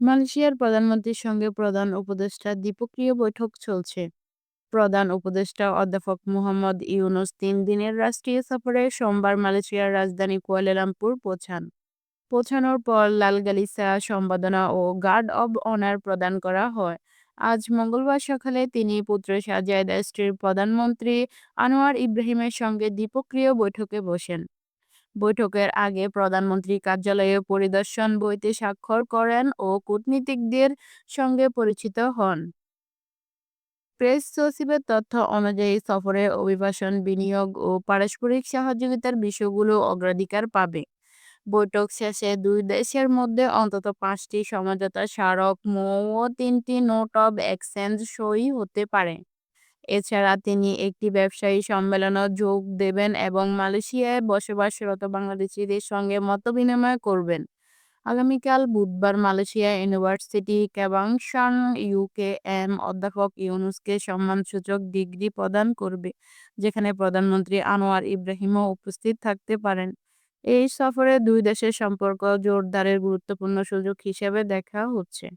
মালয়েশিয়ার প্রধানমন্ত্রীর সঙ্গে প্রধান উপদেষ্টার দ্বিপক্ষীয় বৈঠক চলছে। প্রধান উপদেষ্টা অধ্যাপক মুহাম্মদ ইউনূস ৩ দিনের রাষ্ট্রীয় সফরে সোমবার মালয়েশিয়ার রাজধানী কুয়ালালামপুর পৌঁছান। পৌঁছানোর পর লাল গালিচা সম্বর্ধনা ও গার্ড অব অনার প্রদান করা হয়। আজ মঙ্গলবার সকালে তিনি পুত্র শাহজাদা স্ত্রীর প্রধানমন্ত্রী আনোয়ার ইব্রাহিমের সঙ্গে দ্বিপক্ষীয় বৈঠকে বসেন। বৈঠকের আগে প্রধানমন্ত্রী কার্যালয়ে পরিদর্শন বইতে স্বাক্ষর করেন ও কূটনীতিকদের সঙ্গে পরিচিত হন। প্রেস সচিবের তথ্য অনুযায়ী সফরে অভিবাসন, বিনিয়োগ ও পারস্পরিক সহযোগিতার বিষয়গুলো অগ্রাধিকার পাবে। বৈঠক শেষে দুই দেশের মধ্যে অন্তত ৫টি সমঝোতা স্মারক ও ৩টি নোট অব এক্সচেঞ্জ সই হতে পারে। এছাড়া তিনি একটি ব্যবসায়ী সম্মেলনে যোগ দেবেন এবং মালয়েশিয়ায় বসবাসরত বাংলাদেশিদের সঙ্গে মতবিনিময় করবেন। আগামীকাল বুধবার মালয়েশিয়া ইউনিভার্সিটি কেবাংসান ইউকেএম অধ্যাপক ইউনূসকে সম্মানসূচক ডিগ্রি প্রদান করবে, যেখানে প্রধানমন্ত্রী আনোয়ার ইব্রাহিমও উপস্থিত থাকতে পারেন। এই সফরে দুই দেশের সম্পর্ক জোরদারের গুরুত্বপূর্ণ সুযোগ হিসেবে দেখা হচ্ছে।